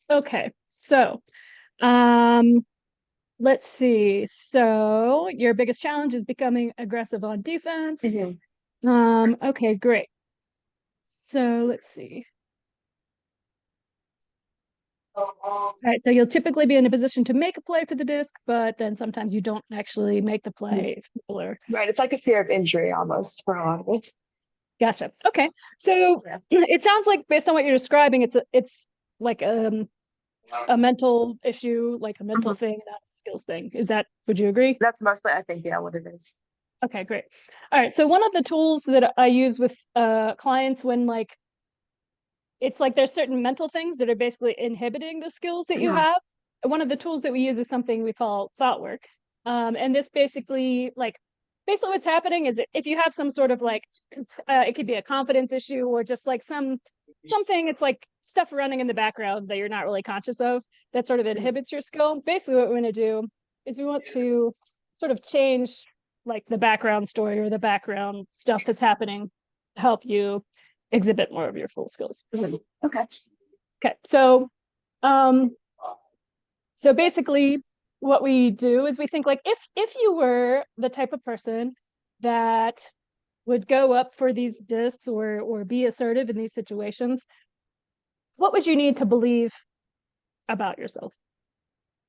Okay, so um, let's see. So your biggest challenge is becoming aggressive on defense. Hmm. Okay, great. So let's see. All right, so you'll typically be in a position to make a play for the disc, but then sometimes you don't actually make the play if people are. Right. It's like a fear of injury almost for a lot of it. Gotcha. Okay, so Yeah. it sounds like based on what you're describing, it's like a mental issue, like a mental Mhm. thing, not a skills thing. Is that? Would you agree? That's mostly, I think, yeah, what it is. Okay, great. All right. So one of the tools that I use with clients when like it's like there's certain mental things that are basically inhibiting the skills that you Mhm. have. One of the tools that we use is something we call thought work. And this basically what's happening is that if you have some sort of like it could be a confidence issue or just like something it's like stuff running in the background that you're not really conscious of that sort of Mhm. inhibits your skill. Basically what we want to do is we want to sort of change like the background story or the background stuff that's happening to help you exhibit more of your full skills. Mhm. Okay. Okay, um, so basically, what we do is we think like if you were the type of person that would go up for these discs or be assertive in these situations, what would you need to believe about yourself?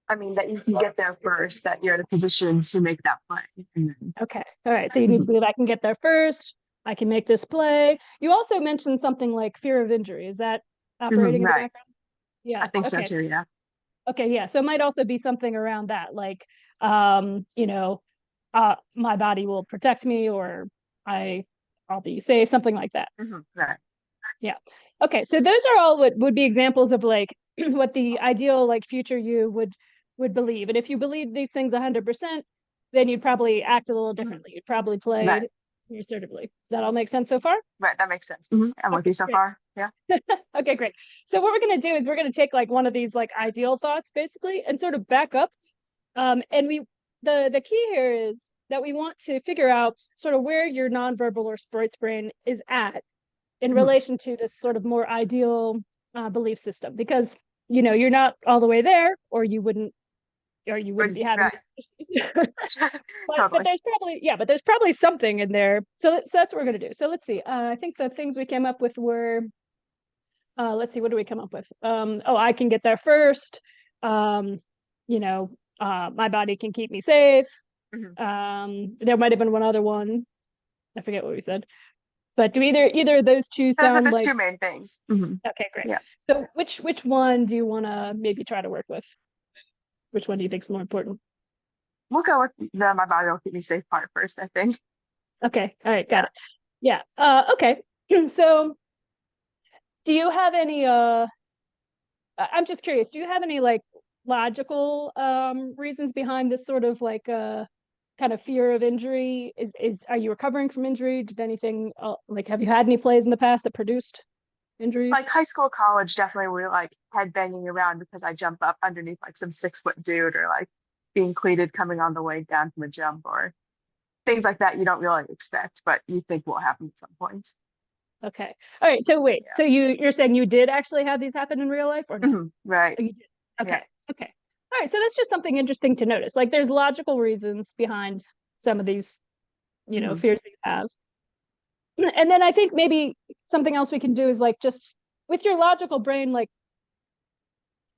I mean, that you can get there first, that you're in a position to make that play. And then, Okay, all right. So you need to mhm. believe I can get there first. I can make this play. You also mentioned something like fear of injury. Is that Mhm. operating in the Right. background? Yeah. I think so Okay. too. Yeah. Okay, yeah. So it might also be something around that, like, you know, my body will protect me, or I, I'll be safe, something like that. Right. Yeah. Okay, so those are all what would be examples of like what the ideal like future you would believe, and if you believe these things 100%, then you'd probably act a little Mhm. differently. You'd probably Right. play more assertively. That all makes sense so far? Right. That makes sense. I'm with Okay, you so great. far. Yeah. Okay, great. So what we're gonna do is we're gonna take like one of these like ideal thoughts basically and sort of back up. And the key here is that we want to figure out sort of where your nonverbal or sports brain is at in Mhm. relation to this sort of more ideal belief system, because you're not all the way there, or you wouldn't be having Right. these issues. but Totally. there's probably something in there. So that's what we're gonna do. So let's see. I think the things we came up with were let's see, what do we come up with? Oh, I can get there first. Um, my body can keep me safe. Mhm. There might have been one other one. I forget what we said. But do either of those two Those are sound the like two main things. okay, great. Yeah. So which one do you want to maybe try to work with? Which one do you think is more important? We'll go with the my body will keep me safe part first, I think. Okay, all right, got Yeah. it. Yeah. Okay. So do you have any I'm just curious, do you have any like logical reasons behind this sort of like kind of fear of injury? Is Are you recovering from injury? Did anything like have you had any plays in the past that produced injuries? Like high school, college, definitely we like head banging around because I jump up underneath like some 6 foot dude or like being cleated coming on the way down from a jump or things like that you don't really expect, but you think will happen at some point. Okay. All right. So wait. Yeah. So you're saying you did actually have these happen in real life or no? Right. Oh, you did. Yeah. Okay. Okay. All right. So that's just something interesting to notice. Like there's logical reasons behind some of these, Hmm. fears that you have. And then I think maybe something else we can do is like just with your logical brain, like,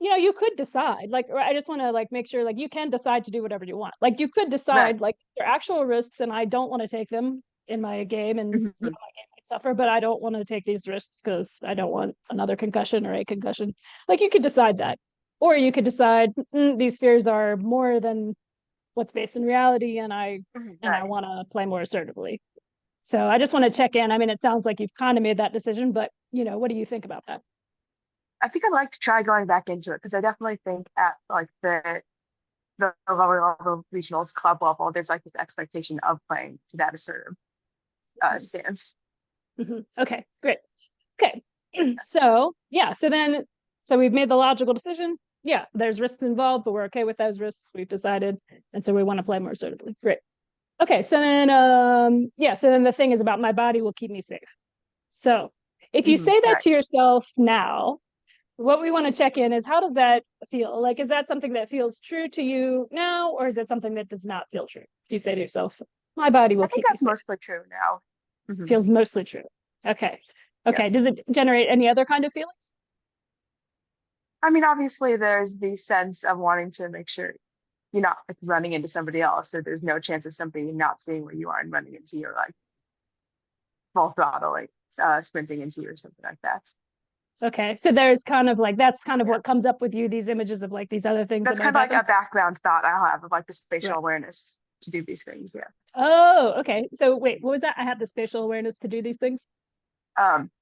you could decide, like, I just want to like make sure like you can decide to do whatever you want. Like you could Right. decide like there are actual risks and I don't want to take them in my game, and Hmm. my game might suffer, but I don't want to take these risks because I don't want another concussion or a concussion. Like you could decide that. Or you could decide these fears are more than what's based in reality, and I Right. want to play more assertively. So I just want to check in. I mean, it sounds like you've kind of made that decision, but what do you think about that? I think I'd like to try going back into it because I definitely think at like the lower level regionals club level, there's like this expectation of playing to that assertive stance. Okay, great. Okay. So yeah, so we've made the logical decision. Yeah, there's risks involved, but we're okay with those risks. We've decided, and so we want to play more assertively. Great. Okay, so then yeah, so then the thing is about my body will keep me safe. So if you say that Right. to yourself now, what we want to check in is, how does that feel? Like, is that something that feels true to you now, or is it something that does not feel true? If you say to yourself, my body will I think keep me that's safe. mostly true now. Feels mostly true. Okay. Yeah. Okay. Does it generate any other kind of feelings? I mean, obviously, there's the sense of wanting to make sure you're not like running into somebody else, so there's no chance of somebody not seeing where you are and running into you, or like full throttle, like sprinting into you or something like that. Okay. So there's kind of like, that's kind of Yeah. what comes up with you, these images of like these other things that That's may have kind of like happened. a background thought I'll have of like the spatial Right. awareness to do these things. Yeah. Oh, okay. So wait, what was that? I have the spatial awareness to do these things.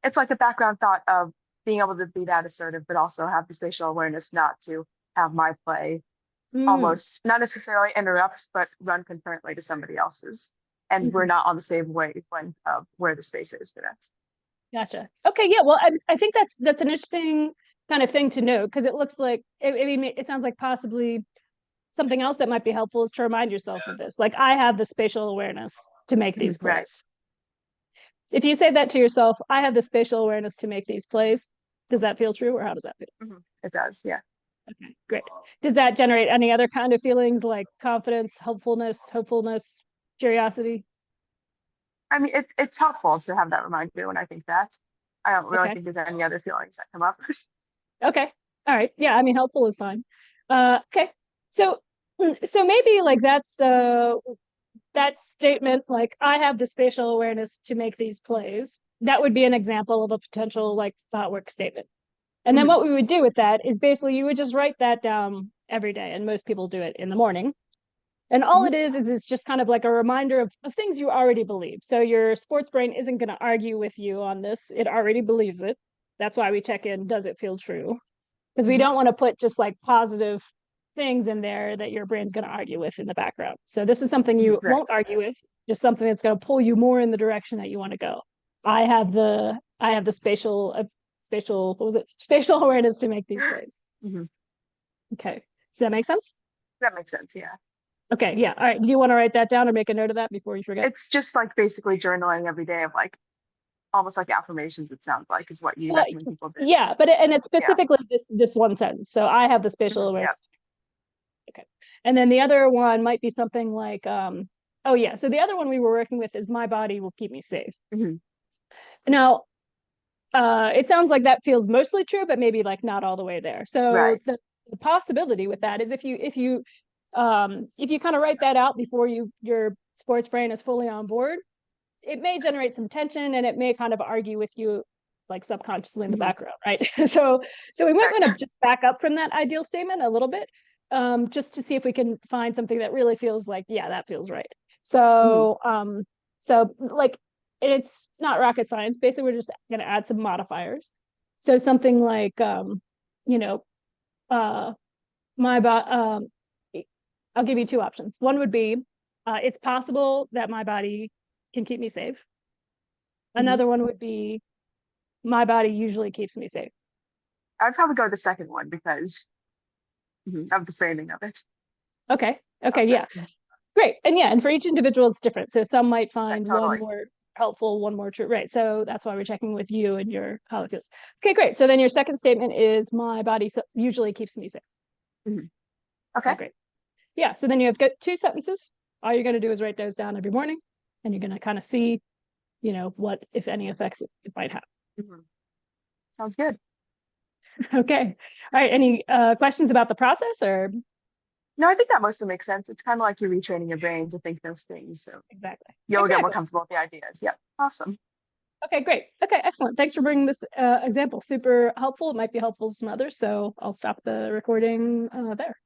It's like a background thought of being able to be that assertive, but also have the spatial awareness not to have my play Mm, almost not necessarily interrupt, but run concurrently to somebody else's. And we're mhm. not on the same wavelength of where the space is for that. Gotcha. Okay, yeah. Well, I think that's an interesting kind of thing to know, because it looks like, I mean, it sounds like possibly something else that might be helpful is to remind yourself of this. Like, I have the spatial awareness to make these Right. plays. If you say that to yourself, I have the spatial awareness to make these plays, does that feel true, or how does that feel? It does. Yeah. Okay, great. Does that generate any other kind of feelings like confidence, hopefulness, curiosity? I mean, it's helpful to have that reminder when I think that. I don't really Okay. think there's any other feelings that come up. Okay. All right. Yeah, I mean, helpful is fine. Okay. So so maybe like that statement, like, I have the spatial awareness to make these plays, that would be an example of a potential like thought work statement. And then Mhm. what we would do with that is basically you would just write that down every day. And most people do it in the morning. And all Mhm. it is it's just kind of like a reminder of things you already believe. So your sports brain isn't going to argue with you on this. It already believes it. That's why we check in, does it feel true? Because we Mhm. don't want to put just like positive things in there that your brain's going to argue with in the background. So this is something you Right. won't argue with, just something that's going to pull you more in the direction that you want to go. I have the spatial what was it, spatial awareness to make these plays. Mhm. Okay, does that make sense? That makes sense. Yeah. Okay, yeah. All right, do you want to write that down or make a note of that before you forget? It's just like basically journaling every day of like almost like affirmations, it sounds like is what you Well, recommend people do. yeah, but and it's Yeah. specifically this one sentence. So I have the spatial Yeah. awareness. Okay. And then the other one might be something like, oh yeah, so the other one we were working with is, my body will keep me safe. Mhm. Now, it sounds like that feels mostly true, but maybe like not all the way there. So Right. the possibility with that is, if you kind of write that out before your sports brain is fully on board, it may generate some tension, and it may kind of argue with you like subconsciously in the Mhm. background, right? So we might Right. want to just back up from that ideal statement a little bit, just to see if we can find something that really feels like, yeah, that feels right. Mhm. So like, it's not rocket science. Basically, we're just going to add some modifiers. So something like, you know, uh, my I'll give you two options. One would be, it's possible that my body can keep me safe. Mhm. Another one would be, my body usually keeps me safe. I'd probably go with the second one because of the framing of it. Okay. Okay. Okay. Yeah. Great. And yeah, and for each individual, it's different. So some might Right, find one totally. more helpful, one more true. Right. So that's why we're checking with you and your how it feels. Okay, great. So then your second statement is, my body usually keeps me safe. Mhm. Okay, Okay. great. Yeah. So then you have got two sentences. All you're going to do is write those down every morning, and you're going to kind of see, what, if any, effects it might have. Mhm. Sounds good. Okay. All right. Any questions about the process, or? No, I think that mostly makes sense. It's kind of like you're retraining your brain to think those things. So Exactly. you'll get more Exactly. comfortable with the ideas. Yep. Awesome. Okay, great. Okay, excellent. Thanks for bringing this example. Super helpful. It might be helpful to some others. So I'll stop the recording there.